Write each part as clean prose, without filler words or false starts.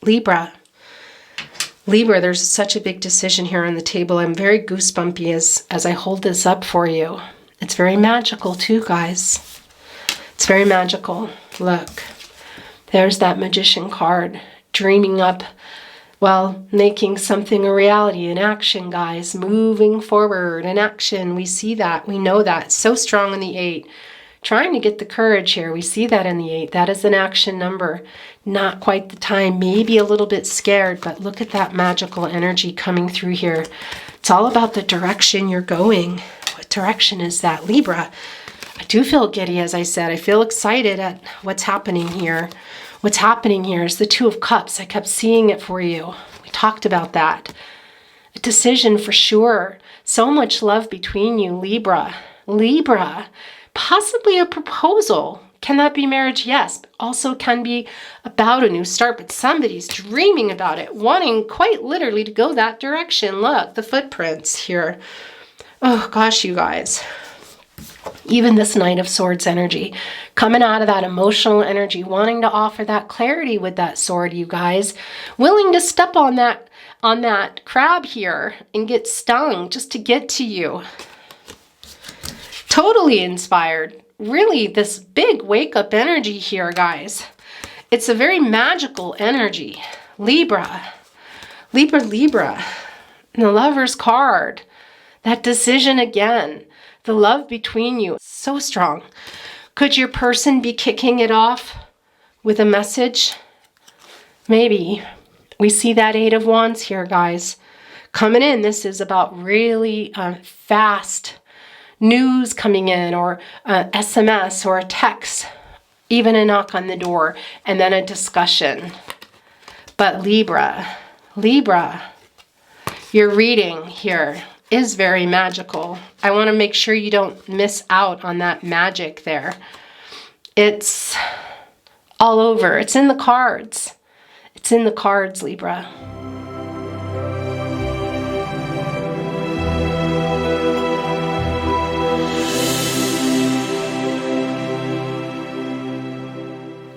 Libra. Libra, there's such a big decision here on the table. I'm very goosebumpy as I hold this up for you. It's very magical too, guys. It's very magical. Look, there's that magician card. Dreaming up, well, making something a reality in action, guys. Moving forward in action. We see that. We know that. So strong in the 8. Trying to get the courage here. We see that in the 8. That is an action number. Not quite the time. Maybe a little bit scared, but look at that magical energy coming through here. It's all about the direction you're going. What direction is that, Libra? I do feel giddy, as I said. I feel excited at what's happening here. What's happening here is the 2 of Cups. I kept seeing it for you. We talked about that. A decision for sure. So much love between you, Libra. Libra. Possibly a proposal. Can that be marriage? Yes. But also can be about a new start, but somebody's dreaming about it, wanting quite literally to go that direction. Look, the footprints here. Oh gosh, you guys. Even this Knight of Swords energy, coming out of that emotional energy, wanting to offer that clarity with that sword, you guys. Willing to step on that crab here and get stung just to get to you. Totally inspired. Really, this big wake-up energy here, guys. It's a very magical energy. Libra. Libra, Libra. And the Lover's card. That decision again. The love between you. So strong. Could your person be kicking it off with a message? Maybe. We see that 8 of Wands here, guys. Coming in. This is about really fast news coming in, or SMS or a text, even a knock on the door, and then a discussion. But Libra, your reading here is very magical. I want to make sure you don't miss out on that magic there. It's all over. It's in the cards. It's in the cards, Libra.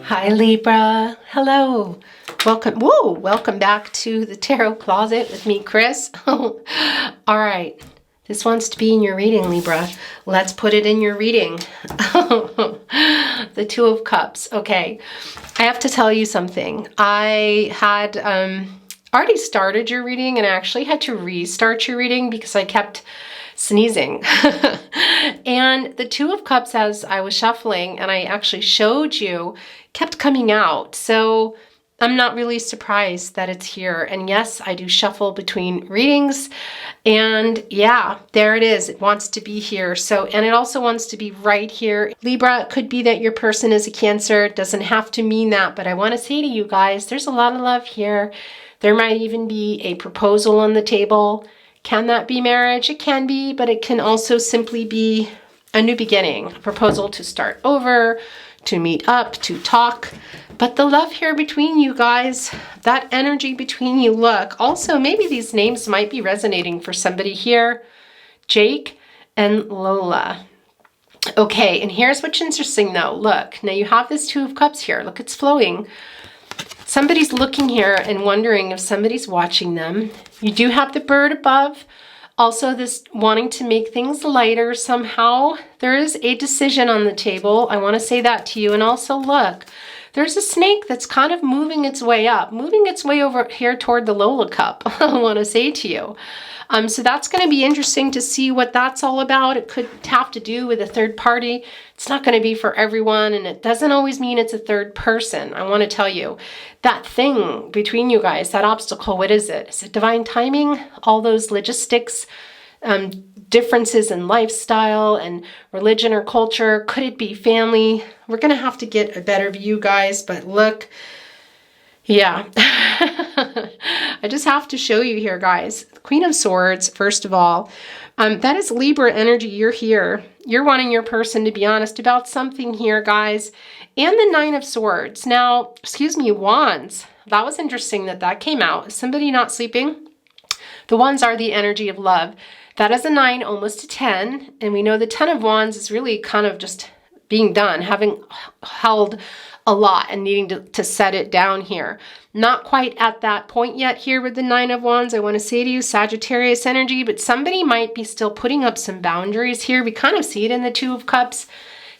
Hi, Libra. Hello. Welcome. Whoa, welcome back to the Tarot Closet with me, Chris. All right. This wants to be in your reading, Libra. Let's put it in your reading. The 2 of Cups. Okay. I have to tell you something. I had already started your reading, and I actually had to restart your reading because I kept sneezing. And the 2 of Cups, as I was shuffling and I actually showed you, kept coming out. So I'm not really surprised that it's here. And yes, I do shuffle between readings. And yeah, there it is. It wants to be here. So, and it also wants to be right here. Libra, it could be that your person is a Cancer. It doesn't have to mean that. But I want to say to you guys, there's a lot of love here. There might even be a proposal on the table. Can that be marriage? It can be, but it can also simply be a new beginning, a proposal to start over, to meet up, to talk. But the love here between you guys, that energy between you, look. Also, maybe these names might be resonating for somebody here. Jake and Lola. Okay, and here's what's interesting though. Look, now you have this 2 of Cups here. Look, it's flowing. Somebody's looking here and wondering if somebody's watching them. You do have the bird above. Also, this wanting to make things lighter somehow. There is a decision on the table. I want to say that to you. And also, look, there's a snake that's kind of moving its way up, moving its way over here toward the Lola cup, I want to say to you. So that's going to be interesting to see what that's all about. It could have to do with a third party. It's not going to be for everyone, and it doesn't always mean it's a third person. I want to tell you, that thing between you guys, that obstacle, what is it? Is it divine timing? All those logistics, differences in lifestyle and religion or culture? Could it be family? We're going to have to get a better view, guys, but look. Yeah, I just have to show you here, guys. Queen of Swords, first of all, that is Libra energy. You're here. You're wanting your person to be honest about something here, guys. And the 9 of Swords. Now, excuse me, Wands. That was interesting that that came out. Is somebody not sleeping? The Wands are the energy of love. That is a 9, almost a 10. And we know the 10 of Wands is really kind of just being done, having held a lot and needing to set it down here. Not quite at that point yet here with the Nine of Wands. I want to say to you, Sagittarius energy, but somebody might be still putting up some boundaries here. We kind of see it in the Two of Cups.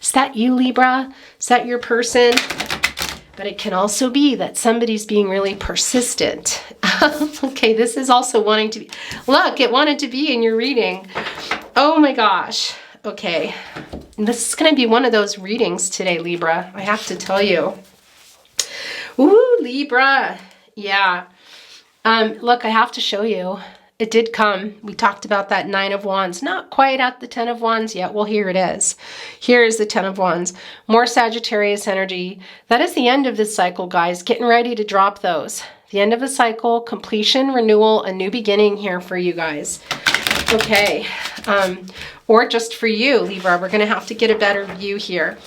Is that you, Libra? Is that your person? But it can also be that somebody's being really persistent. Okay, this is also wanting to be, look, it wanted to be in your reading. Oh my gosh. Okay, this is going to be one of those readings today, Libra. I have to tell you. Ooh, Libra. Yeah. Look, I have to show you. It did come. We talked about that Nine of Wands. Not quite at the Ten of Wands yet. Well, here it is. Here is the Ten of Wands. More Sagittarius energy. That is the end of this cycle, guys. Getting ready to drop those. The end of a cycle, completion, renewal, a new beginning here for you guys. Okay. Or just for you, Libra. We're going to have to get a better view here.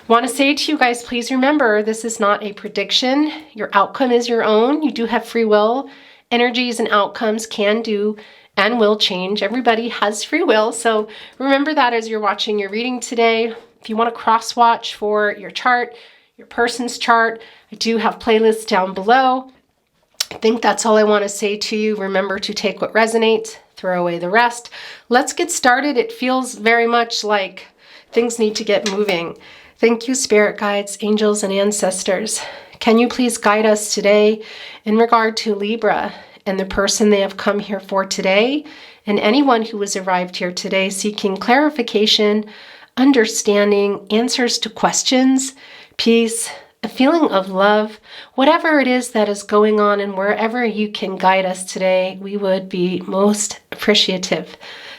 I want to say to you guys, please remember, this is not a prediction. Your outcome is your own. You do have free will. Energies and outcomes can do and will change. Everybody has free will. So remember that as you're watching your reading today. If you want to cross watch for your chart, your person's chart, I do have playlists down below. I think that's all I want to say to you. Remember to take what resonates, throw away the rest. Let's get started. It feels very much like things need to get moving. Thank you, spirit guides, angels, and ancestors. Can you please guide us today in regard to Libra and the person they have come here for today, and anyone who has arrived here today seeking clarification, understanding, answers to questions, peace, a feeling of love, whatever it is that is going on, and wherever you can guide us today, we would be most appreciative.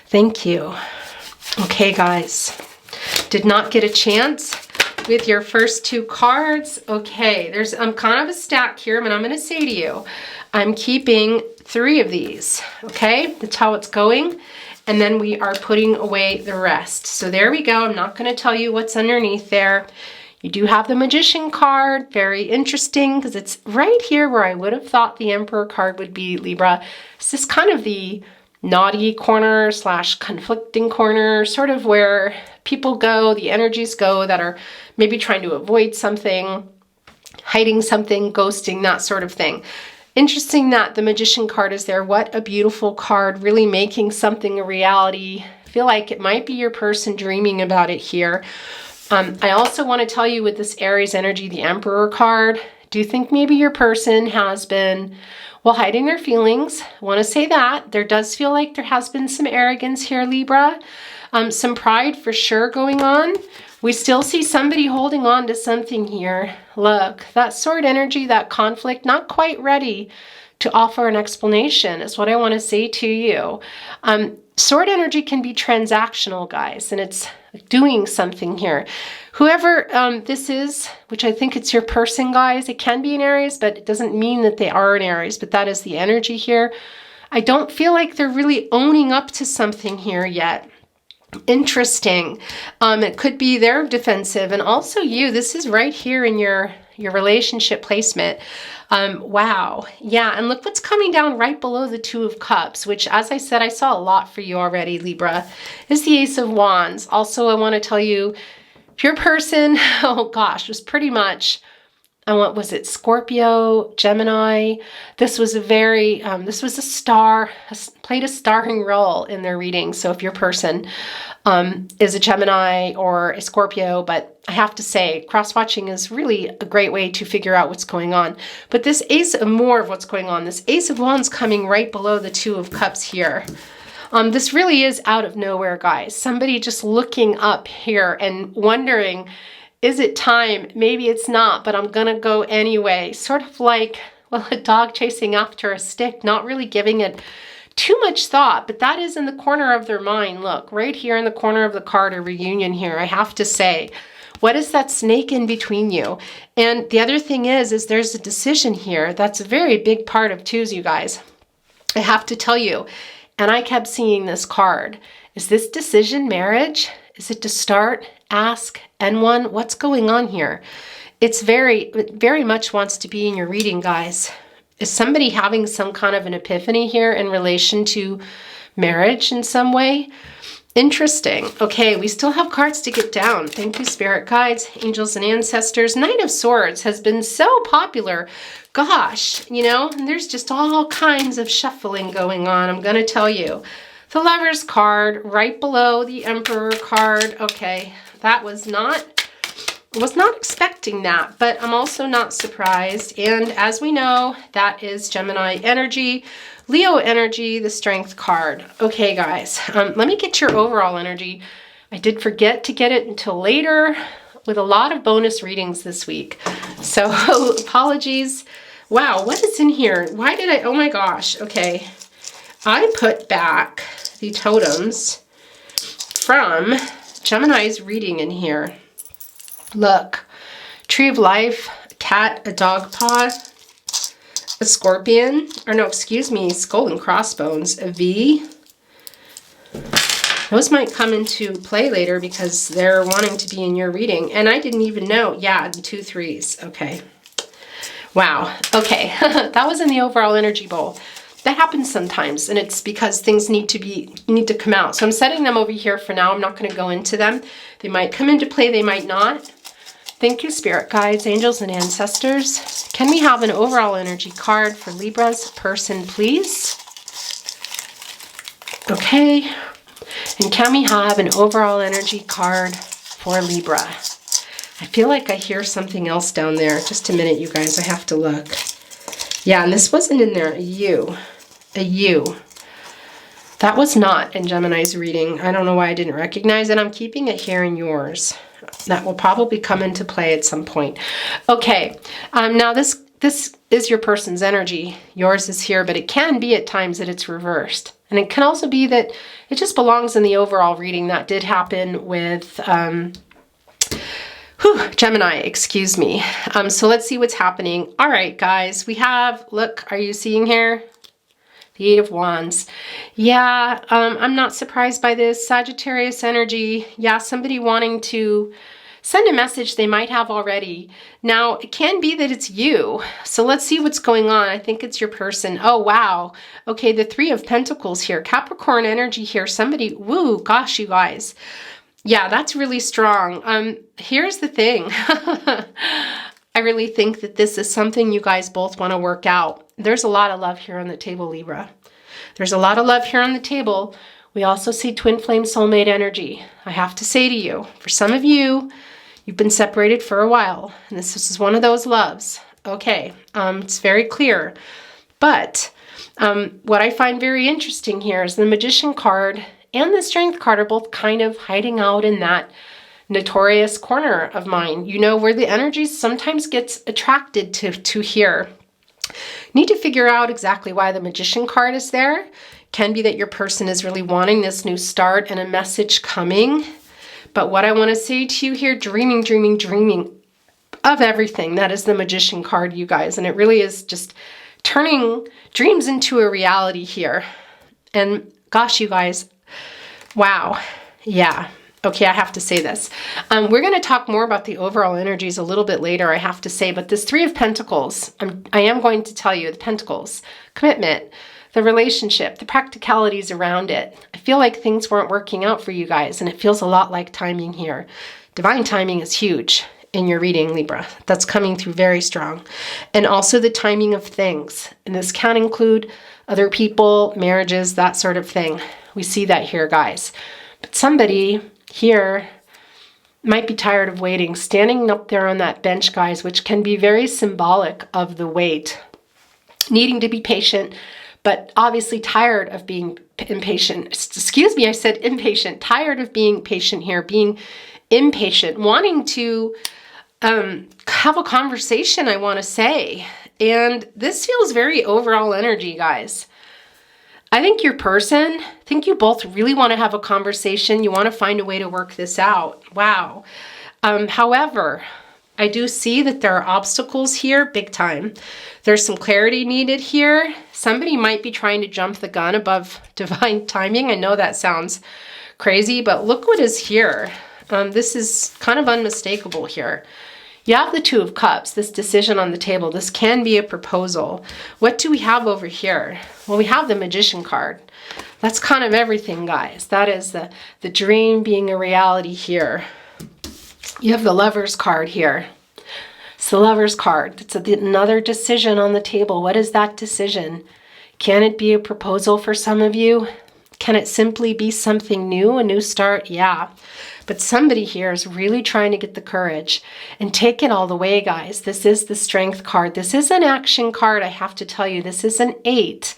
Thank you. Okay, guys. Did not get a chance with your first two cards. Okay, there's kind of a stack here, but I'm going to say to you, I'm keeping 3 of these. Okay, that's how it's going. And then we are putting away the rest. So there we go. I'm not going to tell you what's underneath there. You do have the Magician card. Very interesting because it's right here where I would have thought the Emperor card would be, Libra. This is kind of the naughty corner / conflicting corner, sort of where people go, the energies go that are maybe trying to avoid something, hiding something, ghosting, that sort of thing. Interesting that the Magician card is there. What a beautiful card, really making something a reality. I feel like it might be your person dreaming about it here. I also want to tell you with this Aries energy, the Emperor card, do you think maybe your person has been, well, hiding their feelings? I want to say that. There does feel like there has been some arrogance here, Libra. Some pride for sure going on. We still see somebody holding on to something here. Look, that sword energy, that conflict, not quite ready to offer an explanation is what I want to say to you. Sword energy can be transactional, guys, and it's doing something here. Whoever this is, which I think it's your person, guys, it can be an Aries, but it doesn't mean that they are an Aries, but that is the energy here. I don't feel like they're really owning up to something here yet. Interesting. It could be they're defensive, and also you. This is right here in your relationship placement. Wow. Yeah, and look what's coming down right below the Two of Cups, which, as I said, I saw a lot for you already, Libra, is the Ace of Wands. Also, I want to tell you, if your person, oh gosh, was pretty much, what was it, Scorpio, Gemini. This was a very, this was a star, played a starring role in their reading. So if your person is a Gemini or a Scorpio, but I have to say, cross-watching is really a great way to figure out what's going on. But this Ace of more of what's going on, this Ace of Wands coming right below the Two of Cups here. This really is out of nowhere, guys. Somebody just looking up here and wondering, is it time? Maybe it's not, but I'm gonna go anyway. Sort of like, well, a dog chasing after a stick, not really giving it too much thought, but that is in the corner of their mind. Look, right here in the corner of the card, a reunion here, I have to say. What is that snake in between you? And the other thing is there's a decision here. That's a very big part of twos, you guys. I have to tell you, and I kept seeing this card. Is this decision marriage? Is it to start, ask, N1? What's going on here? It's very much wants to be in your reading, guys. Is somebody having some kind of an epiphany here in relation to marriage in some way? Interesting. Okay, we still have cards to get down. Thank you, spirit guides, angels, and ancestors. Knight of Swords has been so popular. Gosh, you know, and there's just all kinds of shuffling going on, I'm going to tell you. The Lover's card right below the Emperor card. Okay, that was not expecting that, but I'm also not surprised. And as we know, that is Gemini energy, Leo energy, the Strength card. Okay, guys, let me get your overall energy. I did forget to get it until later with a lot of bonus readings this week. So apologies. Wow, what is in here? Why did I, oh my gosh, okay. I put back the totems from Gemini's reading in here. Look, Tree of Life, a cat, a dog paw, a scorpion, or no, excuse me, skull and crossbones, a V. Those might come into play later because they're wanting to be in your reading. And I didn't even know. Yeah, the 2 3s. Okay. Wow. Okay. That was in the overall energy bowl. That happens sometimes, and it's because things need to come out. So I'm setting them over here for now. I'm not going to go into them. They might come into play, they might not. Thank you, spirit guides, angels, and ancestors. Can we have an overall energy card for Libra's person, please? Okay. And can we have an overall energy card for Libra? I feel like I hear something else down there. Just a minute, you guys. I have to look. Yeah, and this wasn't in there. A U. A U. That was not in Gemini's reading. I don't know why I didn't recognize it. I'm keeping it here in yours. That will probably come into play at some point. Okay, now this is your person's energy. Yours is here, but it can be at times that it's reversed. And it can also be that it just belongs in the overall reading. That did happen with Gemini, excuse me. So let's see what's happening. All right, guys, we have, look, are you seeing here? The 8 of Wands. Yeah, I'm not surprised by this. Sagittarius energy. Yeah, somebody wanting to send a message they might have already. Now, it can be that it's you. So let's see what's going on. I think it's your person. Oh, wow. Okay, the 3 of Pentacles here. Capricorn energy here. Somebody, woo, gosh, you guys. Yeah, that's really strong. Here's the thing. I really think that this is something you guys both want to work out. There's a lot of love here on the table, Libra. There's a lot of love here on the table. We also see twin flame soulmate energy. I have to say to you, for some of you, you've been separated for a while, and this is one of those loves. Okay, it's very clear. But what I find very interesting here is the Magician card and the Strength card are both kind of hiding out in that notorious corner of mine, you know, where the energy sometimes gets attracted to here. Need to figure out exactly why the Magician card is there. Can be that your person is really wanting this new start and a message coming. But what I want to say to you here, dreaming, dreaming, dreaming of everything. That is the Magician card, you guys. And it really is just turning dreams into a reality here. And gosh, you guys, wow. Yeah. Okay, I have to say this. We're going to talk more about the overall energies a little bit later, I have to say, but this 3 of Pentacles, I am going to tell you the Pentacles, commitment, the relationship, the practicalities around it. I feel like things weren't working out for you guys, and it feels a lot like timing here. Divine timing is huge in your reading, Libra. That's coming through very strong. And also the timing of things. And this can include other people, marriages, that sort of thing. We see that here, guys. But somebody here might be tired of waiting, standing up there on that bench, guys, which can be very symbolic of the wait. Needing to be patient, but obviously tired of being impatient. Excuse me, I said impatient. Tired of being patient here, being impatient, wanting to have a conversation, I want to say. And this feels very overall energy, guys. I think your person, I think you both really want to have a conversation. You want to find a way to work this out. Wow. However, I do see that there are obstacles here, big time. There's some clarity needed here. Somebody might be trying to jump the gun above divine timing. I know that sounds crazy, but look what is here. This is kind of unmistakable here. You have the Two of Cups, this decision on the table. This can be a proposal. What do we have over here? Well, we have the Magician card. That's kind of everything, guys. That is the dream being a reality here. You have the Lover's card here. It's the Lover's card. It's another decision on the table. What is that decision? Can it be a proposal for some of you? Can it simply be something new, a new start? Yeah. But somebody here is really trying to get the courage and take it all the way, guys. This is the Strength card. This is an action card, I have to tell you. This is an 8.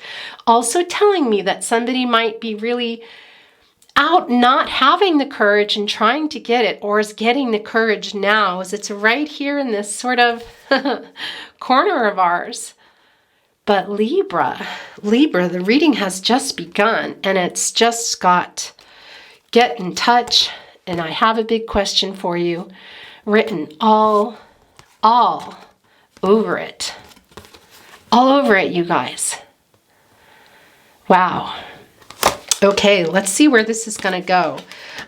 Also telling me that somebody might be really out not having the courage and trying to get it, or is getting the courage now, as it's right here in this sort of corner of ours. But Libra, the reading has just begun, and it's just got get in touch, and I have a big question for you written all over it. All over it, you guys. Wow. Okay, let's see where this is going to go.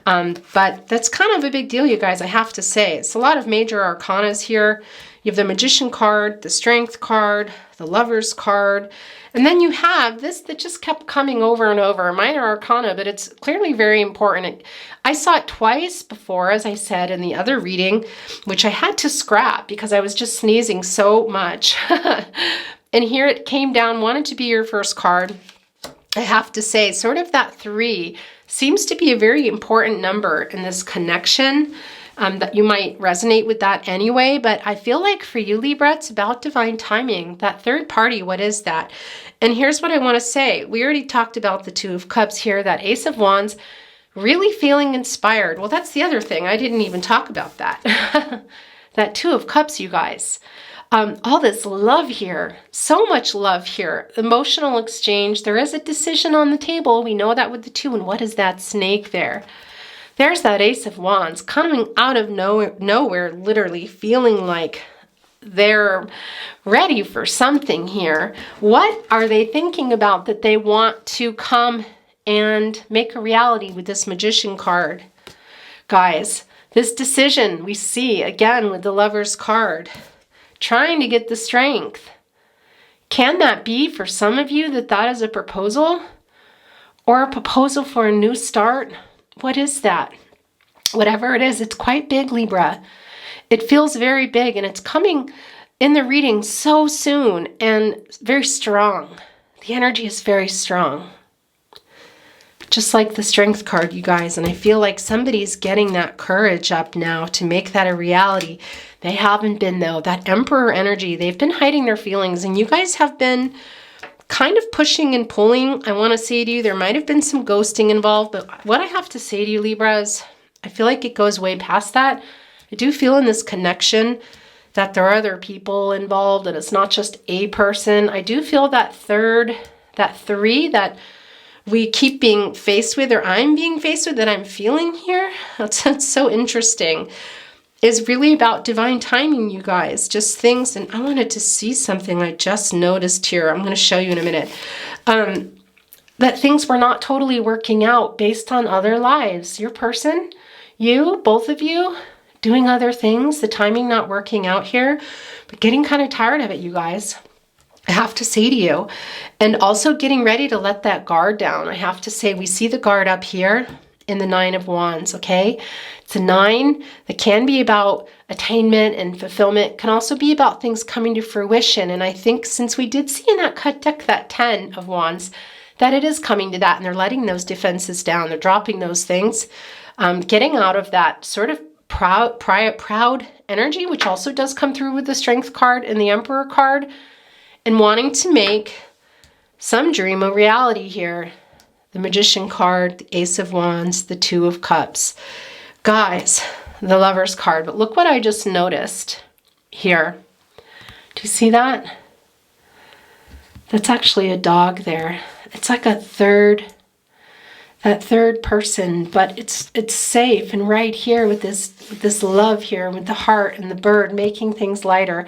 But that's kind of a big deal, you guys, I have to say. It's a lot of major arcanas here. You have the Magician card, the Strength card, the Lover's card, and then you have this that just kept coming over and over, minor arcana, but it's clearly very important. I saw it twice before, as I said, in the other reading, which I had to scrap because I was just sneezing so much. And here it came down, wanted to be your first card. I have to say, sort of that 3 seems to be a very important number in this connection. That you might resonate with that anyway, but I feel like for you, Libra, it's about divine timing. That third party, what is that? And here's what I want to say. We already talked about the Two of Cups here, that Ace of Wands, really feeling inspired. Well, that's the other thing. I didn't even talk about that. That Two of Cups, you guys. All this love here, so much love here, emotional exchange. There is a decision on the table. We know that with the 2. And what is that snake there? There's that Ace of Wands coming out of nowhere, literally feeling like they're ready for something here. What are they thinking about that they want to come and make a reality with this Magician card? Guys, this decision we see again with the Lover's card, trying to get the Strength. Can that be for some of you that is a proposal? Or a proposal for a new start? What is that? Whatever it is, it's quite big, Libra. It feels very big, and it's coming in the reading so soon and very strong. The energy is very strong. Just like the Strength card, you guys. And I feel like somebody's getting that courage up now to make that a reality. They haven't been, though. That Emperor energy, they've been hiding their feelings, and you guys have been kind of pushing and pulling. I want to say to you, there might have been some ghosting involved, but what I have to say to you, Libra, is I feel like it goes way past that. I do feel in this connection that there are other people involved, and it's not just a person. I do feel that 3 that we keep being faced with, or I'm being faced with, that I'm feeling here. That's so interesting. Is really about divine timing, you guys. Just things, and I wanted to see something I just noticed here. I'm going to show you in a minute. That things were not totally working out based on other lives. Your person, you, both of you, doing other things, the timing not working out here, but getting kind of tired of it, you guys. I have to say to you. And also getting ready to let that guard down. I have to say, we see the guard up here in the 9 of Wands, okay? It's a 9 that can be about attainment and fulfillment, can also be about things coming to fruition. And I think since we did see in that cut deck, that 10 of Wands, that it is coming to that, and they're letting those defenses down. They're dropping those things, getting out of that sort of proud energy, which also does come through with the Strength card and the Emperor card, and wanting to make some dream a reality here. The Magician card, the Ace of Wands, the 2 of Cups. Guys, the Lover's card. But look what I just noticed here. Do you see that? That's actually a dog there. It's like that third person, but it's safe and right here with this love here, with the heart and the bird, making things lighter.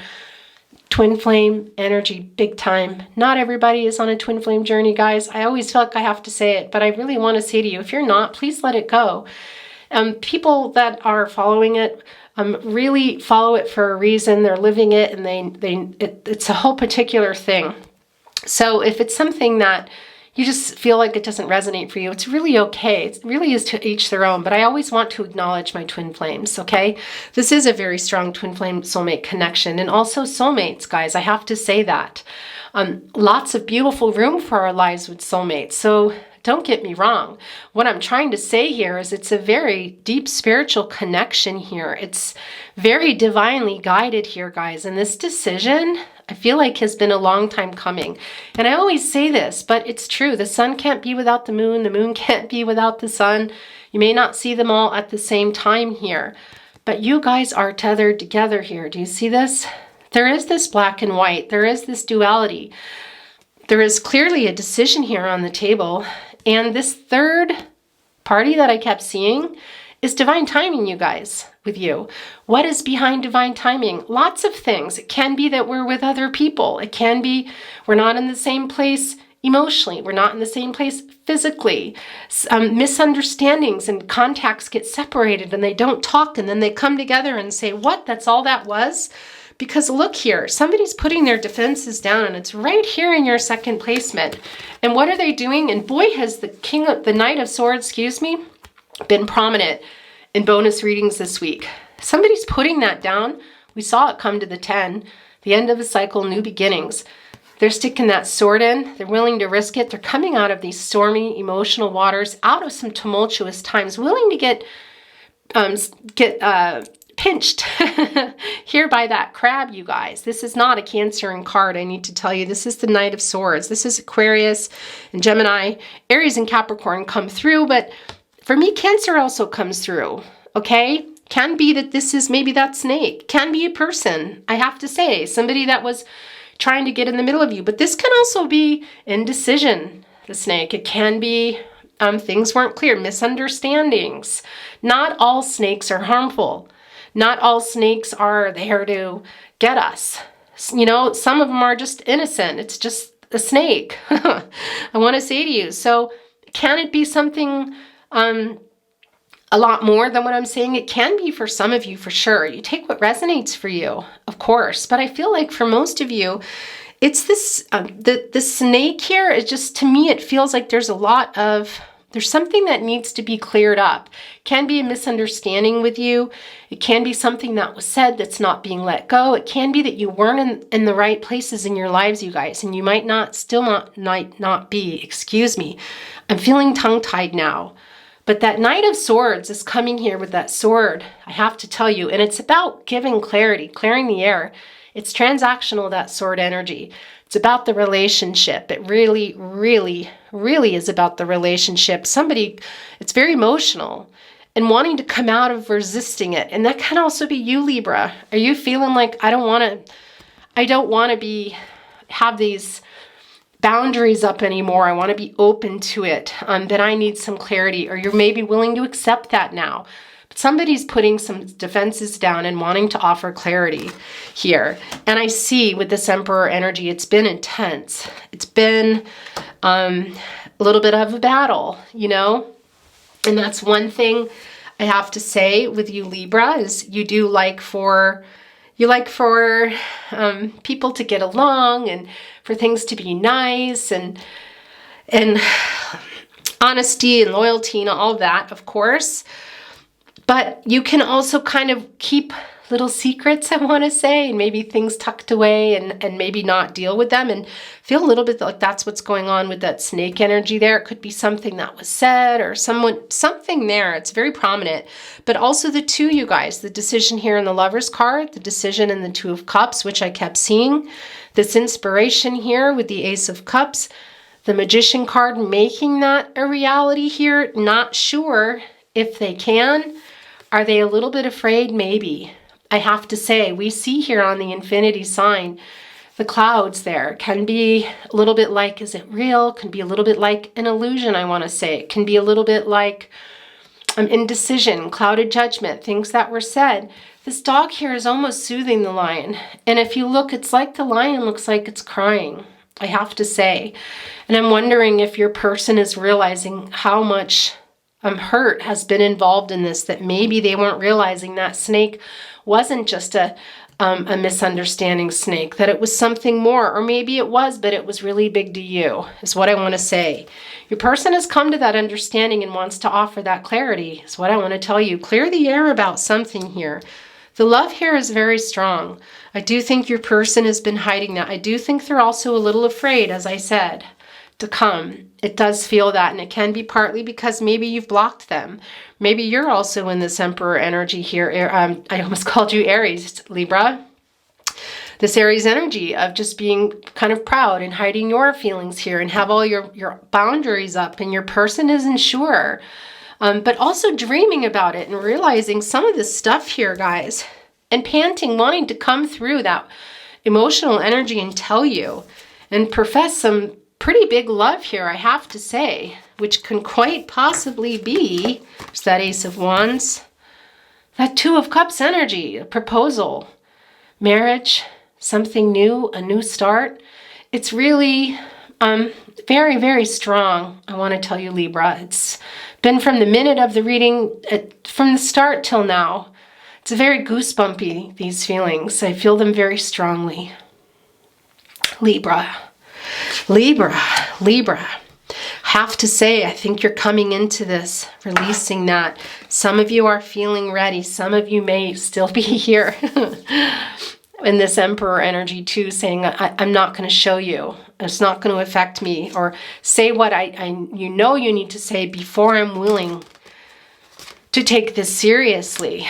Twin flame energy, big time. Not everybody is on a twin flame journey, guys. I always feel like I have to say it, but I really want to say to you, if you're not, please let it go. People that are following it, really follow it for a reason. They're living it, and it's a whole particular thing. So if it's something that you just feel like it doesn't resonate for you, it's really okay. It really is to each their own, but I always want to acknowledge my twin flames, okay? This is a very strong twin flame soulmate connection, and also soulmates, guys. I have to say that. Lots of beautiful room for our lives with soulmates. So don't get me wrong. What I'm trying to say here is it's a very deep spiritual connection here. It's very divinely guided here, guys. And this decision, I feel like, has been a long time coming. And I always say this, but it's true. The sun can't be without the moon can't be without the sun. You may not see them all at the same time here, but you guys are tethered together here. Do you see this? There is this black and white. There is this duality. There is clearly a decision here on the table. And this third party that I kept seeing is divine timing, you guys, with you. What is behind divine timing? Lots of things. It can be that we're with other people. It can be we're not in the same place emotionally. We're not in the same place physically. Misunderstandings and contacts get separated and they don't talk, and then they come together and say, what? That's all that was? Because look here, somebody's putting their defenses down, and it's right here in your second placement. And what are they doing? And boy, has the Knight of Swords, been prominent in bonus readings this week. Somebody's putting that down. We saw it come to the 10, the end of a cycle, new beginnings. They're sticking that sword in. They're willing to risk it. They're coming out of these stormy emotional waters, out of some tumultuous times, willing to get pinched here by that crab, you guys. This is not a Cancerian card, I need to tell you. This is the Knight of Swords. This is Aquarius and Gemini. Aries and Capricorn come through, but for me, Cancer also comes through, okay? Can be that this is maybe that snake. Can be a person, I have to say. Somebody that was trying to get in the middle of you. But this can also be indecision, the snake. It can be things weren't clear, misunderstandings. Not all snakes are harmful. Not all snakes are there to get us. You know, some of them are just innocent. It's just a snake. I want to say to you. So can it be something a lot more than what I'm saying? It can be for some of you, for sure. You take what resonates for you, of course. But I feel like for most of you, it's this, the snake here is just, to me, it feels like there's something that needs to be cleared up. Can be a misunderstanding with you. It can be something that was said that's not being let go. It can be that you weren't in the right places in your lives, you guys, and you might not be, excuse me. I'm feeling tongue-tied now. But that Knight of Swords is coming here with that sword, I have to tell you, and it's about giving clarity, clearing the air. It's transactional, that sword energy. It's about the relationship. It really, really, really is about the relationship. It's very emotional and wanting to come out of resisting it. And that can also be you, Libra. Are you feeling like, I don't want to have these boundaries up anymore. I want to be open to it. That I need some clarity, or you're maybe willing to accept that now. Somebody's putting some defenses down and wanting to offer clarity here. And I see with this Emperor energy, it's been intense. It's been a little bit of a battle, you know? And that's one thing I have to say with you, Libra, is you like for people to get along and for things to be nice and honesty and loyalty and all that, of course. But you can also kind of keep little secrets, I want to say, and maybe things tucked away and maybe not deal with them and feel a little bit like that's what's going on with that snake energy there. It could be something that was said or something there. It's very prominent. But also the two, you guys, the decision here in the Lover's card, the decision in the Two of Cups, which I kept seeing, this inspiration here with the Ace of Cups, the Magician card making that a reality here. Not sure if they can. Are they a little bit afraid? Maybe. I have to say, we see here on the infinity sign, the clouds there can be a little bit like, is it real? Can be a little bit like an illusion, I want to say. It can be a little bit like indecision, clouded judgment, things that were said. This dog here is almost soothing the lion. And if you look, it's like the lion looks like it's crying, I have to say. And I'm wondering if your person is realizing how much hurt has been involved in this, that maybe they weren't realizing that snake wasn't just a misunderstanding snake, that it was something more, or maybe it was, but it was really big to you, is what I want to say. Your person has come to that understanding and wants to offer that clarity, is what I want to tell you. Clear the air about something here. The love here is very strong. I do think your person has been hiding that. I do think they're also a little afraid, as I said, to come. It does feel that, and it can be partly because maybe you've blocked them. Maybe you're also in this Emperor energy here. I almost called you Aries, Libra. This Aries energy of just being kind of proud and hiding your feelings here and have all your boundaries up, and your person isn't sure. But also dreaming about it and realizing some of this stuff here, guys, and panting, wanting to come through that emotional energy and tell you and profess some pretty big love here, I have to say, which can quite possibly be, there's that Ace of Wands, that Two of Cups energy, a proposal, marriage, something new, a new start. It's really very, very strong, I want to tell you, Libra. It's been from the minute of the reading, from the start till now. It's very goosebumpy, these feelings. I feel them very strongly. Libra. Libra, Libra. Have to say, I think you're coming into this, releasing that. Some of you are feeling ready. Some of you may still be here in this Emperor energy too, saying, I'm not going to show you. It's not going to affect me. Or say what you know you need to say before I'm willing to take this seriously.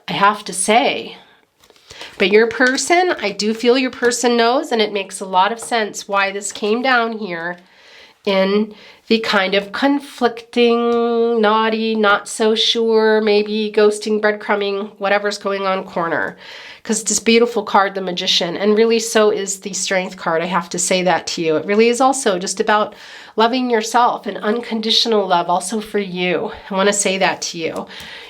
I have to say. But your person, I do feel your person knows, and it makes a lot of sense why this came down here in the kind of conflicting, naughty, not so sure, maybe ghosting, breadcrumbing, whatever's going on corner. Because it's this beautiful card, the Magician, and really so is the Strength card. I have to say that to you. It really is also just about loving yourself and unconditional love also for you. I want to say that to you.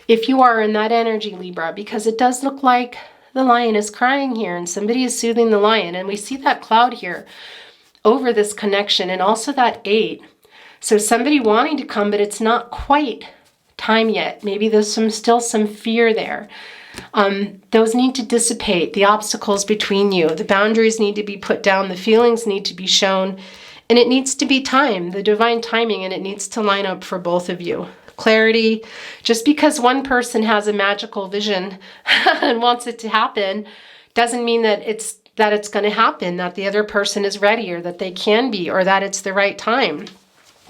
If you are in that energy, Libra, because it does look like the lion is crying here and somebody is soothing the lion, and we see that cloud here over this connection, and also that 8. So somebody wanting to come, but it's not quite time yet. Maybe there's still some fear there. Those need to dissipate, the obstacles between you. The boundaries need to be put down. The feelings need to be shown. And it needs to be time, the divine timing, and it needs to line up for both of you. Clarity. Just because one person has a magical vision and wants it to happen doesn't mean that it's going to happen, that the other person is ready, or that they can be, or that it's the right time.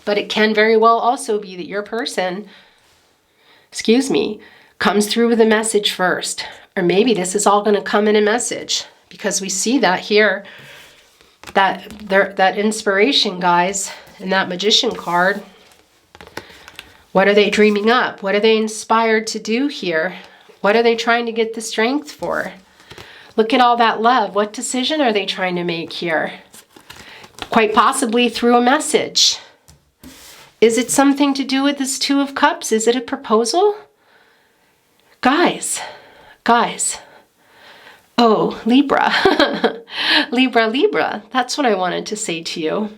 But it can very well also be that your person, comes through with a message first. Or maybe this is all going to come in a message, because we see that here, that inspiration, guys, in that Magician card. What are they dreaming up? What are they inspired to do here? What are they trying to get the strength for? Look at all that love. What decision are they trying to make here? Quite possibly through a message. Is it something to do with this Two of Cups? Is it a proposal? Guys. Oh, Libra. Libra. That's what I wanted to say to you.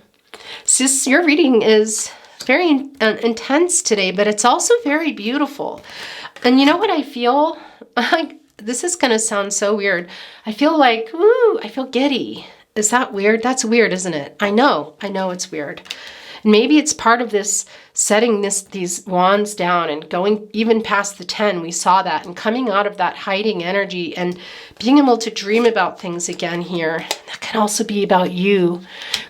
Sis, your reading is very intense today, but it's also very beautiful. And you know what I feel? This is going to sound so weird. I feel like, I feel giddy. Is that weird? That's weird, isn't it? I know it's weird. Maybe it's part of this setting these wands down and going even past the 10. We saw that, and coming out of that hiding energy and being able to dream about things again here. That can also be about you,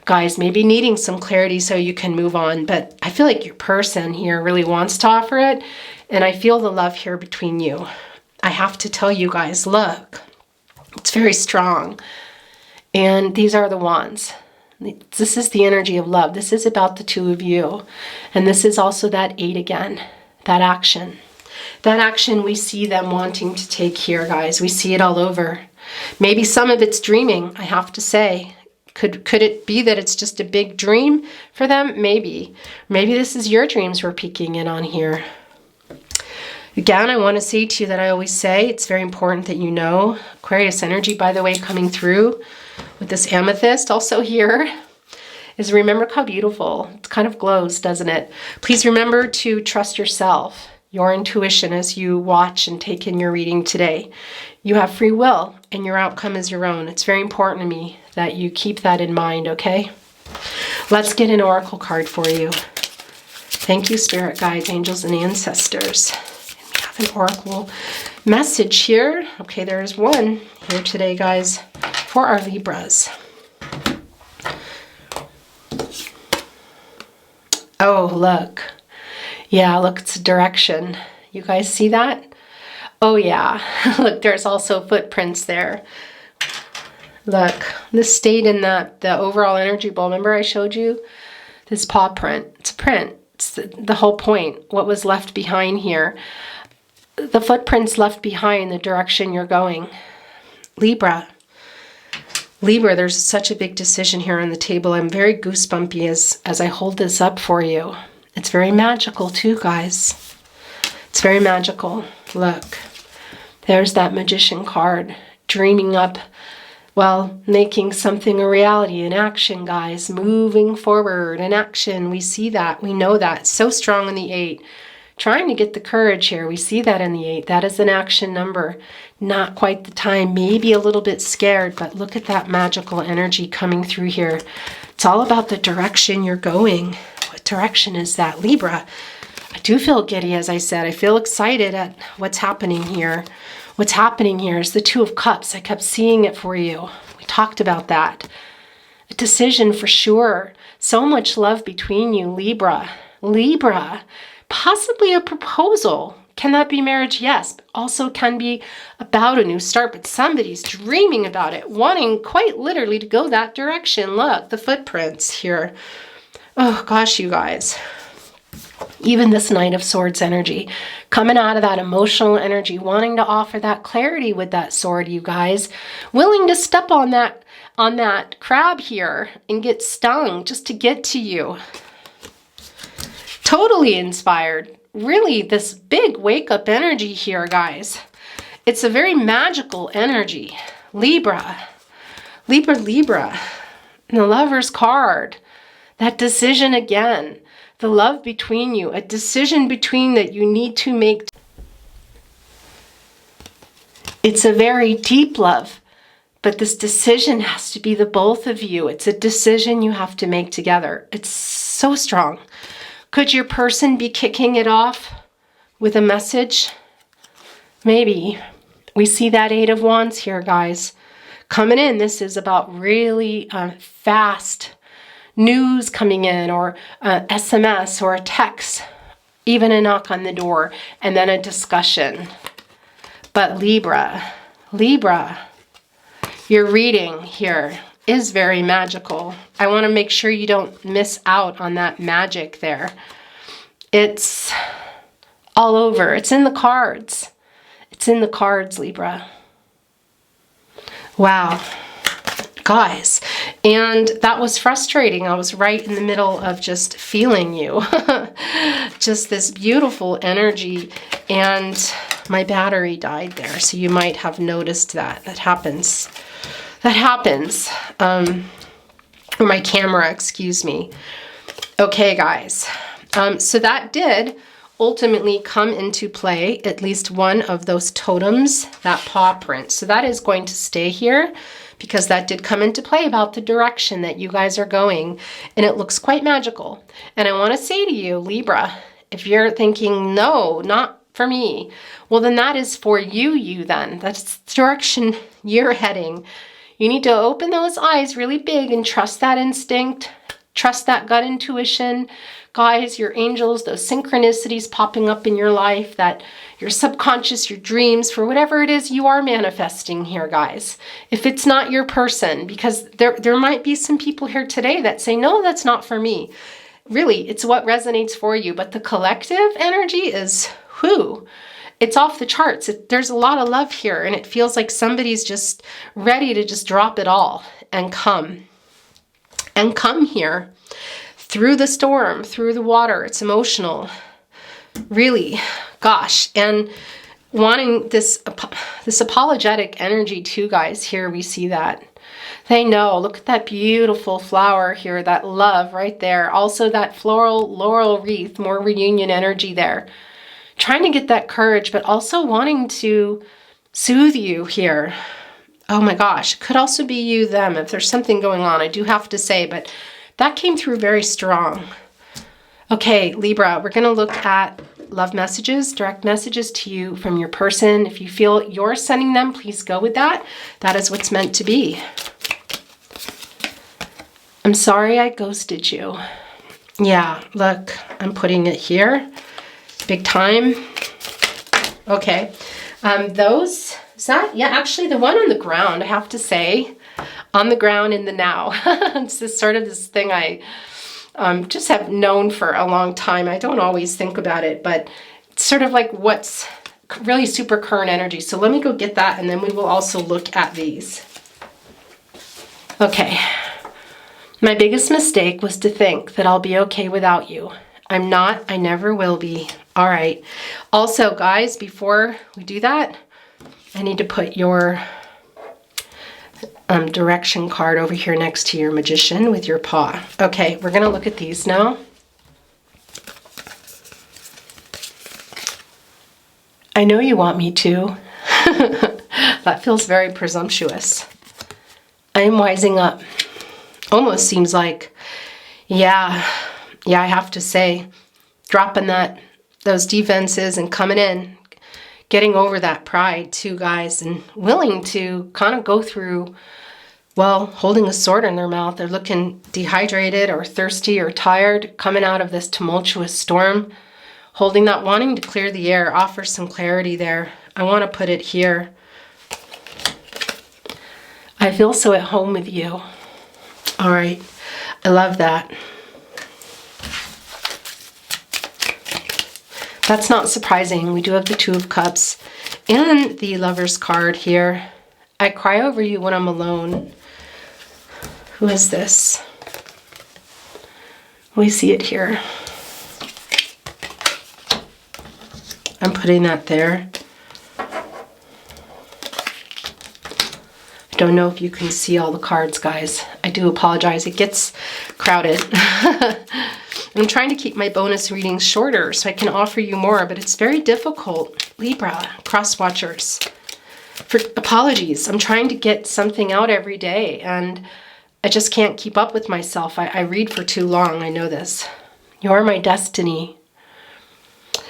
guys, maybe needing some clarity so you can move on. But I feel like your person here really wants to offer it, and I feel the love here between you. I have to tell you guys, look, it's very strong. And these are the wands. This is the energy of love. This is about the two of you. And this is also that 8 again, that action. That action we see them wanting to take here, guys. We see it all over. Maybe some of it's dreaming, I have to say. Could it be that it's just a big dream for them? Maybe. Maybe this is your dreams we're peeking in on here. Again, I want to say to you that I always say, it's very important that you know. Aquarius energy, by the way, coming through with this amethyst also here. is remember how beautiful. It kind of glows, doesn't it? Please remember to trust yourself, your intuition as you watch and take in your reading today. You have free will and your outcome is your own. It's very important to me that you keep that in mind, okay? Let's get an oracle card for you. Thank you, spirit guides, angels, and ancestors. And we have an oracle message here. Okay, there's one here today, guys, for our Libras. Oh, look. Yeah, look, it's a direction. You guys see that? Oh, yeah. Look, there's also footprints there. Look, this stayed in the overall energy ball. Remember I showed you this paw print? It's a print. It's the whole point. What was left behind here? The footprints left behind the direction you're going. Libra. Libra, there's such a big decision here on the table. I'm very goosebumpy as I hold this up for you. It's very magical too, guys. It's very magical. Look, there's that magician card. Dreaming up, well, making something a reality in action, guys. Moving forward in action. We see that. We know that. So strong in the 8. Trying to get the courage here. We see that in the 8. That is an action number. Not quite the time. Maybe a little bit scared, but look at that magical energy coming through here. It's all about the direction you're going. What direction is that, Libra? I do feel giddy, as I said. I feel excited at what's happening here. What's happening here is the 2 of Cups. I kept seeing it for you. We talked about that. A decision for sure. So much love between you, Libra. Libra. Possibly a proposal. Can that be marriage? Yes. But also can be about a new start. But somebody's dreaming about it. Wanting quite literally to go that direction. Look, the footprints here. Oh, gosh, you guys. Even this Knight of Swords energy, coming out of that emotional energy, wanting to offer that clarity with that sword, you guys. Willing to step on that crab here and get stung just to get to you. Totally inspired. Really, this big wake-up energy here, guys. It's a very magical energy. Libra. Libra, Libra. And the Lover's card. That decision again. The love between you, a decision between that you need to make. It's a very deep love, but this decision has to be the both of you. It's a decision you have to make together. It's so strong. Could your person be kicking it off with a message? Maybe. We see that 8 of Wands here, guys. Coming in, this is about really fast news coming in, or SMS or a text, even a knock on the door, and then a discussion. But Libra, your reading here is very magical. I want to make sure you don't miss out on that magic there. It's all over. It's in the cards. It's in the cards, Libra. Wow. Guys, and that was frustrating. I was right in the middle of just feeling you. Just this beautiful energy, and my battery died there, so you might have noticed that. That happens. Or my camera, excuse me. Okay, guys. So that did ultimately come into play, at least one of those totems, that paw print. So that is going to stay here, because that did come into play about the direction that you guys are going, and it looks quite magical. And I want to say to you, Libra, if you're thinking, no, not for me, well, then that is for you then. That's the direction you're heading. You need to open those eyes really big and trust that instinct, trust that gut intuition. Guys, your angels, those synchronicities popping up in your life, that your subconscious, your dreams, for whatever it is you are manifesting here, guys. If it's not your person, because there might be some people here today that say, no, that's not for me. Really, it's what resonates for you. But the collective energy is, whoo, it's off the charts. There's a lot of love here, and it feels like somebody's just ready to just drop it all and come here. Through the storm, through the water. It's emotional. Really, gosh. And wanting this apologetic energy too, guys. Here we see that. They know. Look at that beautiful flower here, that love right there. Also that floral laurel wreath, more reunion energy there. Trying to get that courage, but also wanting to soothe you here. Oh my gosh, could also be you, them, if there's something going on, I do have to say, but that came through very strong. Okay, Libra, we're going to look at love messages, direct messages to you from your person. If you feel you're sending them, please go with that. That is what's meant to be. I'm sorry I ghosted you. Yeah, look, I'm putting it here. Big time. Okay, yeah, actually the one on the ground, I have to say, on the ground in the now. It's this sort of this thing I just have known for a long time. I don't always think about it, but it's sort of like what's really super current energy. So let me go get that, and then we will also look at these. Okay. My biggest mistake was to think that I'll be okay without you. I'm not, I never will be. All right. Also, guys, before we do that, I need to put your direction card over here next to your magician with your paw. Okay, we're going to look at these now. I know you want me to. That feels very presumptuous. I am wising up. Almost seems like, yeah, I have to say, dropping those defenses and coming in, getting over that pride too, guys, and willing to kind of go through, well, holding a sword in their mouth. They're looking dehydrated or thirsty or tired, coming out of this tumultuous storm, holding that, wanting to clear the air, offer some clarity there. I want to put it here. I feel so at home with you. All right, I love that. That's not surprising. We do have the Two of Cups and the Lover's card here. I cry over you when I'm alone. Who is this? We see it here. I'm putting that there. I don't know if you can see all the cards, guys. I do apologize. It gets crowded. I'm trying to keep my bonus readings shorter so I can offer you more, but it's very difficult. Libra, cross watchers. Apologies. I'm trying to get something out every day, and I just can't keep up with myself. I read for too long. I know this. You're my destiny.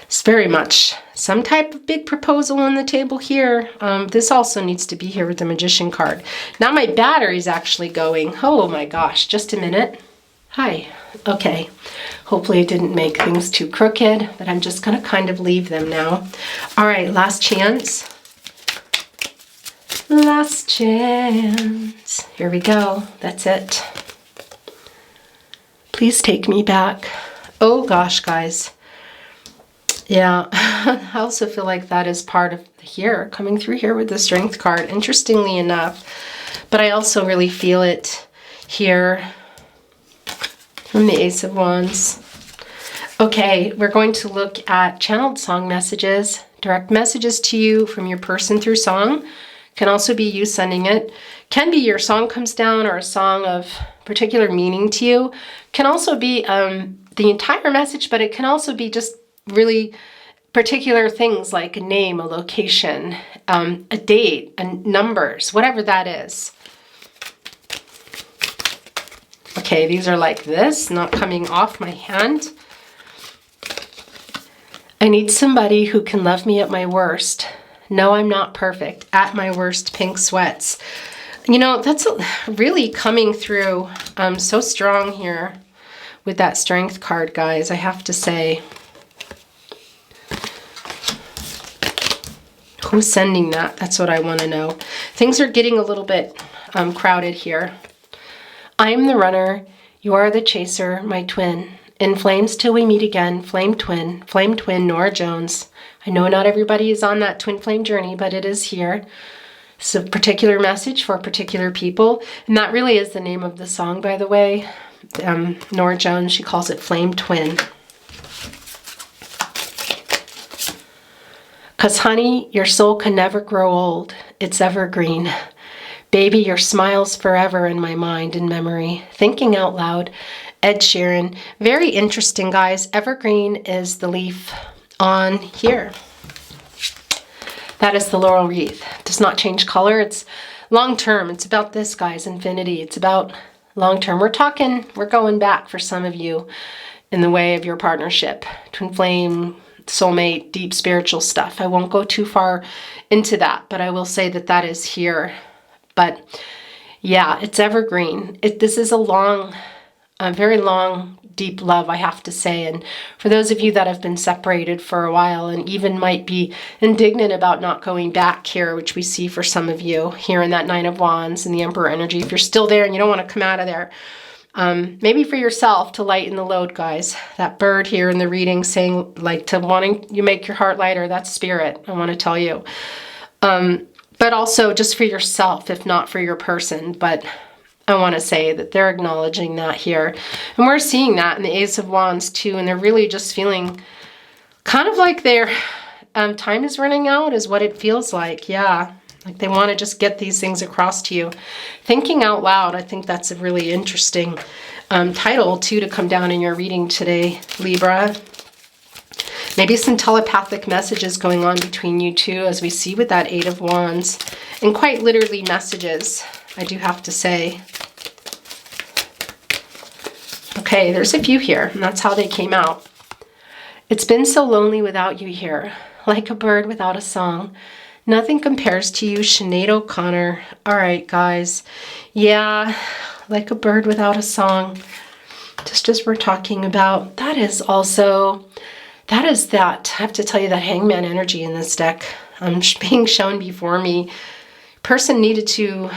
It's very much some type of big proposal on the table here. This also needs to be here with the Magician card. Now my battery's actually going. Oh my gosh, just a minute. Hi. Okay. Hopefully it didn't make things too crooked, but I'm just going to kind of leave them now. All right, last chance. Last chance. Here we go. That's it. Please take me back. Oh gosh, guys. Yeah, I also feel like that is part of here, coming through here with the Strength card, interestingly enough. But I also really feel it here from the Ace of Wands. Okay, we're going to look at channeled song messages, direct messages to you from your person through song. Can also be you sending it. Can be your song comes down or a song of particular meaning to you. Can also be the entire message, but it can also be just really particular things like a name, a location, a date, and numbers, whatever that is. Okay, these are like this, not coming off my hand. I need somebody who can love me at my worst. No, I'm not perfect. At my worst, pink sweats. You know, that's really coming through so strong here with that Strength card, guys, I have to say. Who's sending that? That's what I want to know. Things are getting a little bit crowded here. I am the runner. You are the chaser, my twin. In flames till we meet again. Flame twin, Nora Jones. I know not everybody is on that twin flame journey, but it is here. It's a particular message for particular people. And that really is the name of the song, by the way. Nora Jones, she calls it Flame Twin. Because, honey, your soul can never grow old. It's evergreen. Baby, your smile's forever in my mind and memory. Thinking out loud. Ed Sheeran. Very interesting, guys. Evergreen is the leaf on here. That is the laurel wreath. It does not change color. It's long term. It's about this, guys. Infinity. It's about long term. We're going back for some of you in the way of your partnership. Twin flame, soulmate, deep spiritual stuff. I won't go too far into that, but I will say that that is here. But yeah, it's evergreen. This is a very long, deep love, I have to say. And for those of you that have been separated for a while and even might be indignant about not going back here, which we see for some of you here in that Nine of Wands and the Emperor energy, if you're still there and you don't want to come out of there, maybe for yourself to lighten the load, guys. That bird here in the reading saying, like, to wanting you make your heart lighter, that's spirit, I want to tell you. But also just for yourself, if not for your person. But I want to say that they're acknowledging that here. And we're seeing that in the Ace of Wands too. And they're really just feeling kind of like their time is running out is what it feels like. Yeah. Like they want to just get these things across to you. Thinking out loud, I think that's a really interesting title too to come down in your reading today, Libra. Maybe some telepathic messages going on between you two, as we see with that Eight of Wands. And quite literally messages, I do have to say. Okay, there's a few here, and that's how they came out. It's been so lonely without you here, like a bird without a song. Nothing compares to you, Sinead O'Connor. All right, guys. Yeah, like a bird without a song. Just as we're talking about, that is also... I have to tell you, that Hangman energy in this deck being shown before me. Person needed to,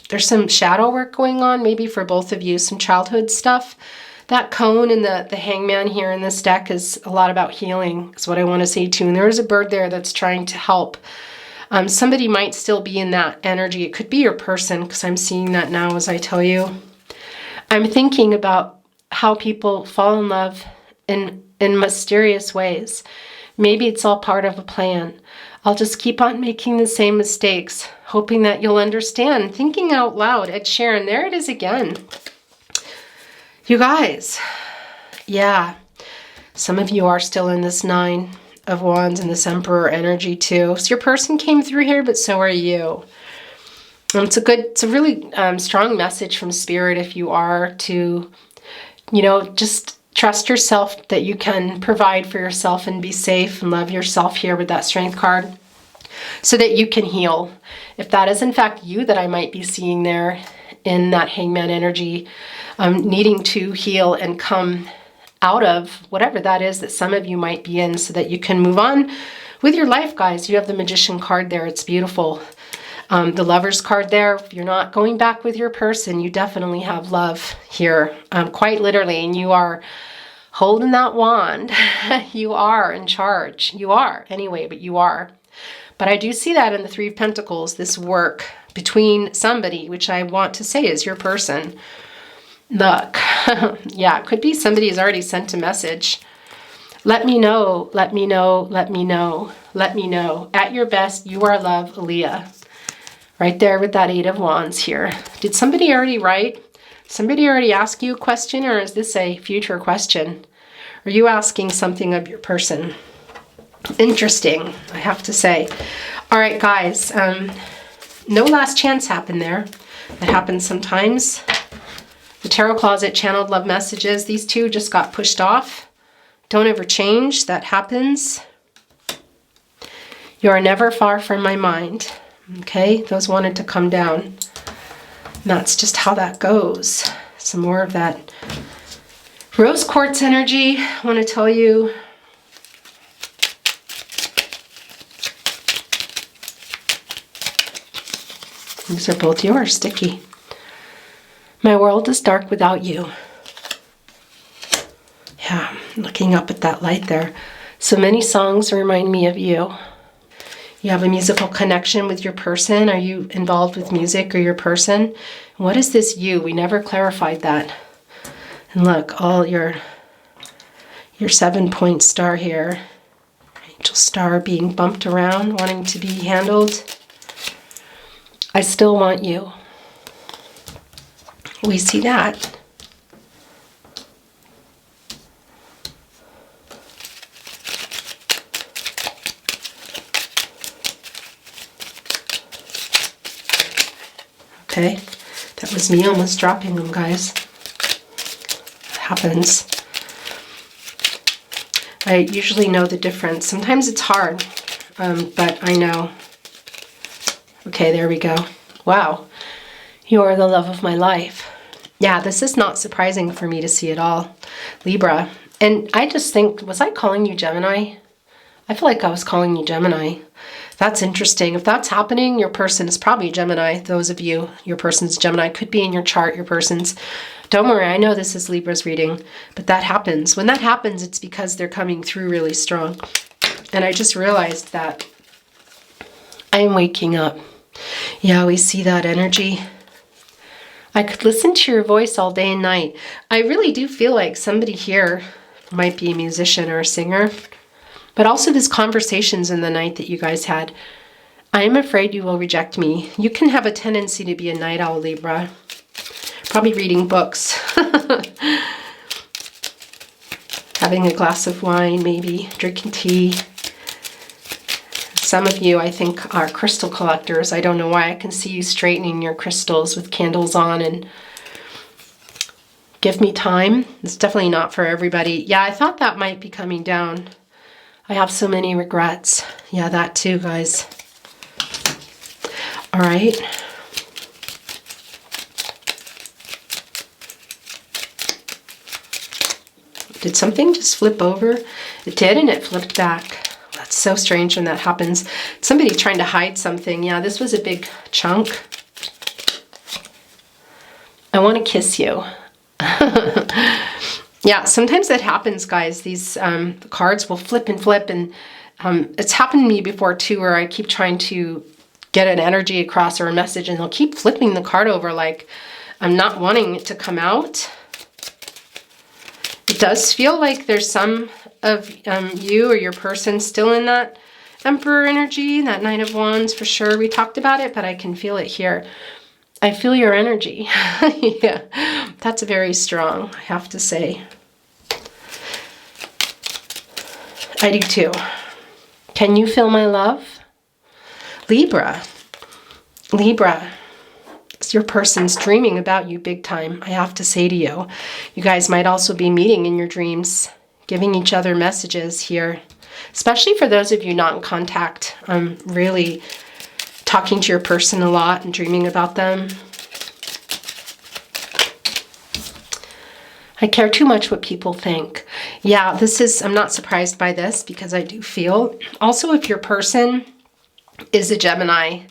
there's some shadow work going on, maybe for both of you, some childhood stuff. That cone and the Hangman here in this deck is a lot about healing, is what I want to say too. And there is a bird there that's trying to help. Somebody might still be in that energy. It could be your person, because I'm seeing that now as I tell you. I'm thinking about how people fall in love in mysterious ways. Maybe it's all part of a plan. I'll just keep on making the same mistakes, hoping that you'll understand. Thinking out loud. Ed Sheeran, there it is again. You guys, yeah, some of you are still in this Nine of Wands and this Emperor energy too. So your person came through here, but so are you. It's a really strong message from Spirit if you are to, just trust yourself that you can provide for yourself and be safe and love yourself here with that Strength card so that you can heal. If that is in fact you that I might be seeing there in that Hangman energy, needing to heal and come out of whatever that is that some of you might be in so that you can move on with your life, guys. You have the Magician card there. It's beautiful. The Lover's card there. If you're not going back with your person, you definitely have love here, quite literally, and you are holding that wand. You are in charge. You are, anyway, but you are. But I do see that in the Three of Pentacles, this work between somebody, which I want to say is your person. Look, yeah, it could be somebody has already sent a message. Let me know, let me know, let me know, let me know. At your best, you are love, Aaliyah. Right there with that Eight of Wands here. Did somebody already write? Somebody already ask you a question, or is this a future question? Are you asking something of your person? Interesting, I have to say. All right, guys. No last chance happened there. That happens sometimes. The Tarot Closet channeled love messages. These two just got pushed off. Don't ever change. That happens. You are never far from my mind. Okay, those wanted to come down. And that's just how that goes. Some more of that rose quartz energy. I want to tell you. These are both yours, Sticky. My world is dark without you. Yeah, looking up at that light there. So many songs remind me of you. You have a musical connection with your person. Are you involved with music or your person? What is this you? We never clarified that. And look, all your 7-point star here. Angel star being bumped around, wanting to be handled. I still want you. We see that. Okay, that was me almost dropping them, guys. It happens. I usually know the difference. Sometimes it's hard, but I know. Okay, there we go. Wow, you are the love of my life. Yeah, this is not surprising for me to see at all, Libra. And I just think, was I calling you Gemini? I feel like I was calling you Gemini. That's interesting. If that's happening, your person is probably Gemini. Those of you, your person's Gemini. Could be in your chart, your person's. Don't worry, I know this is Libra's reading, but that happens. When that happens, it's because they're coming through really strong. And I just realized that I am waking up. Yeah, we see that energy. I could listen to your voice all day and night. I really do feel like somebody here might be a musician or a singer, but also these conversations in the night that you guys had. I am afraid you will reject me. You can have a tendency to be a night owl, Libra. Probably reading books. Having a glass of wine, maybe drinking tea. Some of you, I think, are crystal collectors. I don't know why. I can see you straightening your crystals with candles on and give me time. It's definitely not for everybody. Yeah, I thought that might be coming down. I have so many regrets. Yeah, that too, guys. All right. Did something just flip over? It did, and it flipped back. That's so strange when that happens. Somebody trying to hide something. Yeah, this was a big chunk. I want to kiss you. Yeah, sometimes that happens, guys. These cards will flip and flip, and it's happened to me before too, where I keep trying to get an energy across or a message, and they'll keep flipping the card over like I'm not wanting it to come out. It does feel like there's some of you or your person still in that Emperor energy, that Knight of Wands for sure. We talked about it, but I can feel it here. I feel your energy. Yeah, that's very strong, I have to say. I do too. Can you feel my love? Libra. Libra. Your person's dreaming about you big time, I have to say to you. You guys might also be meeting in your dreams, giving each other messages here, especially for those of you not in contact. Really talking to your person a lot and dreaming about them. I care too much what people think. Yeah, I'm not surprised by this because I do feel. Also, if your person is a Gemini,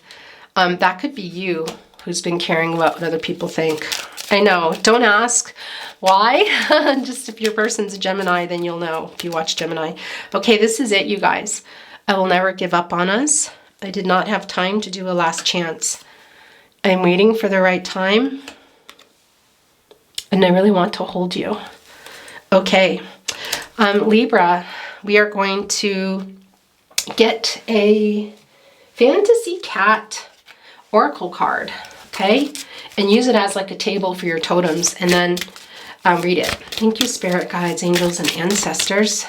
that could be you who's been caring about what other people think. I know, don't ask why. Just if your person's a Gemini, then you'll know if you watch Gemini. Okay, this is it, you guys. I will never give up on us. I did not have time to do a last chance. I'm waiting for the right time. And I really want to hold you. Okay, Libra, we are going to get a fantasy cat oracle card, okay? And use it as like a table for your totems, and then read it. Thank you, spirit guides, angels, and ancestors.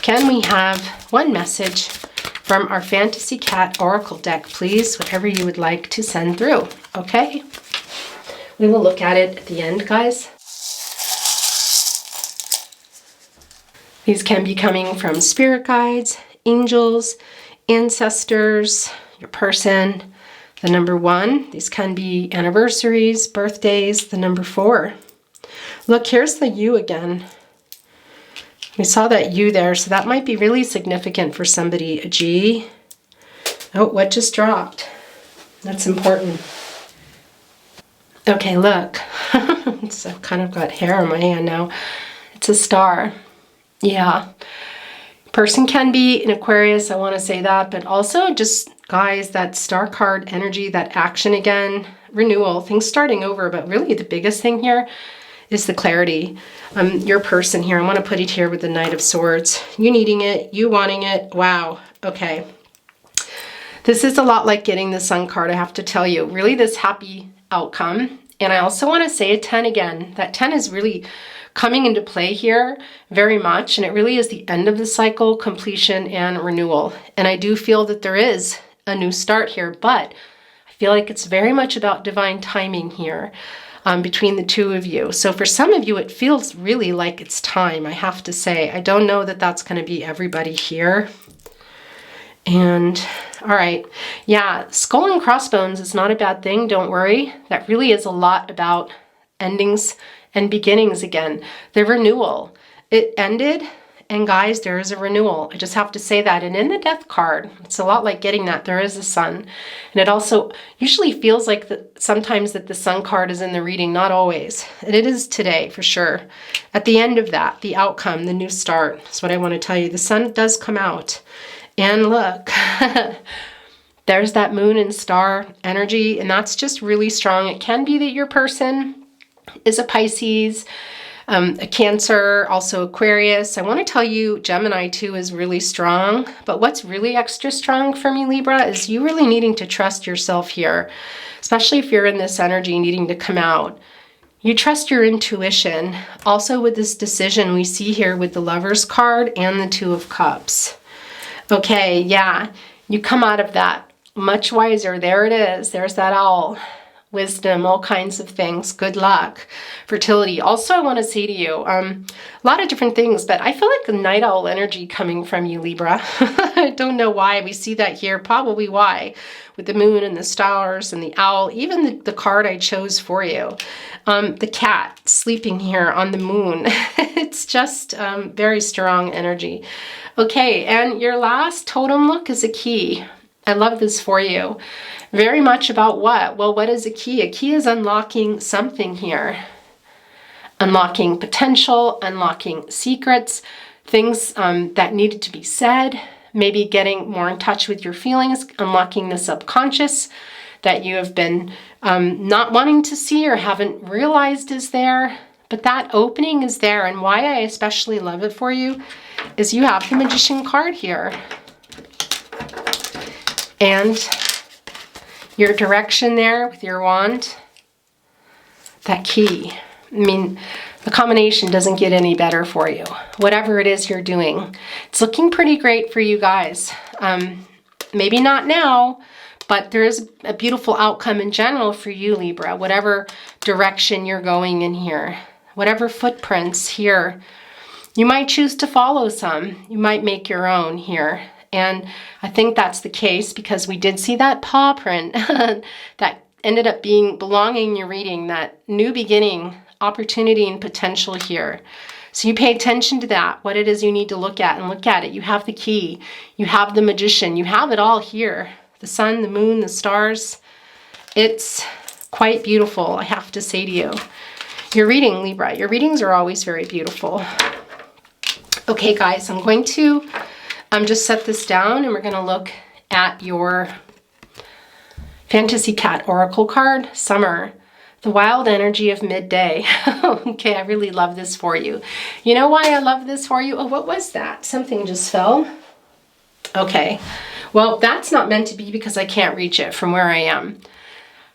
Can we have one message from our fantasy cat oracle deck, please? Whatever you would like to send through, okay? We will look at it at the end, guys. These can be coming from spirit guides, angels, ancestors, your person, the number 1. These can be anniversaries, birthdays, the number 4. Look, here's the U again. We saw that U there, so that might be really significant for somebody. A G. Oh, what just dropped? That's important. Okay, look. It's, I've kind of got hair on my hand now. It's a star. Yeah. Person can be an Aquarius, I want to say that, but also just, guys, that star card energy, that action again, renewal, things starting over, but really the biggest thing here is the clarity. Your person here, I want to put it here with the Knight of Swords. You needing it, you wanting it, wow, okay. This is a lot like getting the Sun card, I have to tell you. Really this happy outcome, And I also want to say a 10 again. That 10 is really coming into play here very much, and it really is the end of the cycle, completion, and renewal. And I do feel that there is a new start here, but I feel like it's very much about divine timing here between the two of you. So for some of you, it feels really like it's time, I have to say. I don't know that that's going to be everybody here. And all right, yeah, skull and crossbones is not a bad thing, don't worry. That really is a lot about endings and beginnings again. The renewal, it ended, and guys, there is a renewal. I just have to say that. And in the death card, it's a lot like getting that. There is a sun. And it also usually feels like sometimes that the sun card is in the reading, not always. And it is today for sure. At the end of that, the outcome, the new start is what I want to tell you. The sun does come out. And look, there's that moon and star energy, and that's just really strong. It can be that your person is a Pisces, a Cancer, also Aquarius. I want to tell you Gemini too is really strong, but what's really extra strong for me, Libra, is you really needing to trust yourself here, especially if you're in this energy needing to come out. You trust your intuition. Also with this decision we see here with the Lovers card and the Two of Cups. Okay, yeah, you come out of that much wiser. There it is. There's that owl. Wisdom, all kinds of things. Good luck. Fertility. Also, I want to say to you, a lot of different things, but I feel like a night owl energy coming from you, Libra. I don't know why. We see that here. Probably why. With the moon and the stars and the owl. Even the card I chose for you. The cat sleeping here on the moon. It's just very strong energy. Okay, and your last totem look is a key. I love this for you. Very much about what? Well, what is a key? A key is unlocking something here. Unlocking potential, unlocking secrets, things that needed to be said, maybe getting more in touch with your feelings, unlocking the subconscious that you have been not wanting to see or haven't realized is there. But that opening is there, and why I especially love it for you is you have the Magician card here. And your direction there with your wand, that key. I mean, the combination doesn't get any better for you. Whatever it is you're doing, it's looking pretty great for you guys. Maybe not now, but there is a beautiful outcome in general for you, Libra, whatever direction you're going in here, whatever footprints here. You might choose to follow some. You might make your own here. And I think that's the case because we did see that paw print that ended up belonging in your reading, that new beginning, opportunity and potential here. So you pay attention to that, what it is you need to look at, and look at it. You have the key, you have the Magician, you have it all here. The sun, the moon, the stars. It's quite beautiful, I have to say to you. Your reading, Libra, your readings are always very beautiful. Okay, guys, I'm going to just set this down and we're going to look at your Fantasy Cat Oracle card, Summer, the wild energy of midday. Okay, I really love this for you. You know why I love this for you? Oh, what was that? Something just fell. Okay, well, that's not meant to be because I can't reach it from where I am.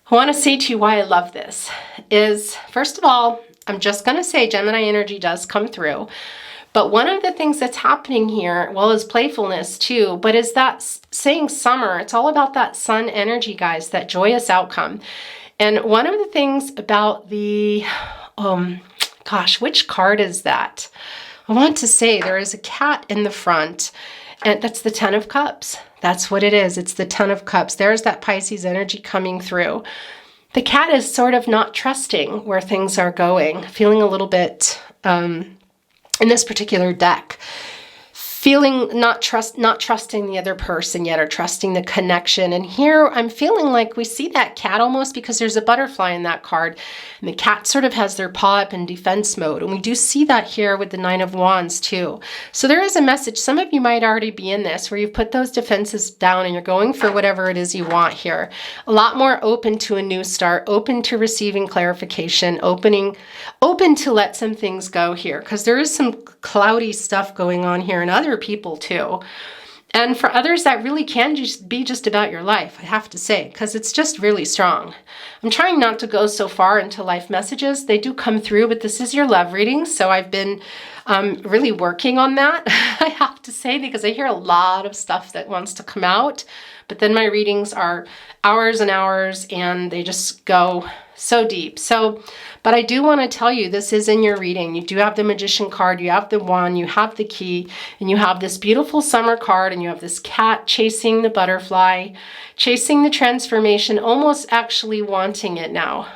I want to say to you why I love this is, first of all, I'm just going to say Gemini energy does come through. But one of the things that's happening here, well, is playfulness too, but is that saying summer, it's all about that sun energy, guys, that joyous outcome. And one of the things about the, gosh, which card is that? I want to say there is a cat in the front, and that's the Ten of Cups. That's what it is. It's the Ten of Cups. There's that Pisces energy coming through. The cat is sort of not trusting where things are going, feeling a little bit, in this particular deck, feeling not trusting the other person yet, or trusting the connection. And here I'm feeling like we see that cat almost because there's a butterfly in that card, and the cat sort of has their paw up in defense mode. And we do see that here with the Nine of Wands too. So there is a message. Some of you might already be in this where you've put those defenses down and you're going for whatever it is you want here. A lot more open to a new start, open to receiving clarification, open to let some things go here, because there is some cloudy stuff going on here in other people too. And for others, that really can just be just about your life, I have to say, because it's just really strong. I'm trying not to go so far into life messages. They do come through, but this is your love reading, so I've been really working on that, I have to say, because I hear a lot of stuff that wants to come out, but then my readings are hours and hours, and they just go so deep. But I do want to tell you, this is in your reading. You do have the Magician card, you have the Wand, you have the Key, and you have this beautiful Summer card, and you have this cat chasing the butterfly, chasing the transformation, almost actually wanting it now.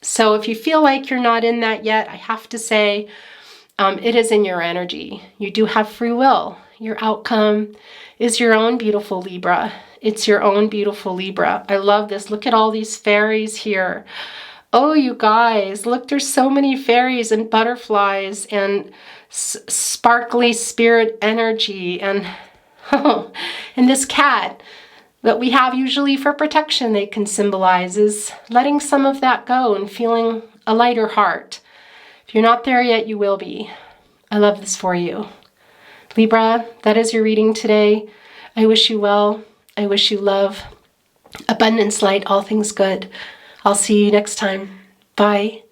So if you feel like you're not in that yet, I have to say, it is in your energy. You do have free will. Your outcome is your own beautiful Libra. It's your own beautiful Libra. I love this. Look at all these fairies here. Oh, you guys, look, there's so many fairies and butterflies and sparkly spirit energy, and and this cat that we have usually for protection they can symbolize is letting some of that go and feeling a lighter heart. If you're not there yet, you will be. I love this for you. Libra, that is your reading today. I wish you well. I wish you love, abundance, light, all things good. I'll see you next time. Bye.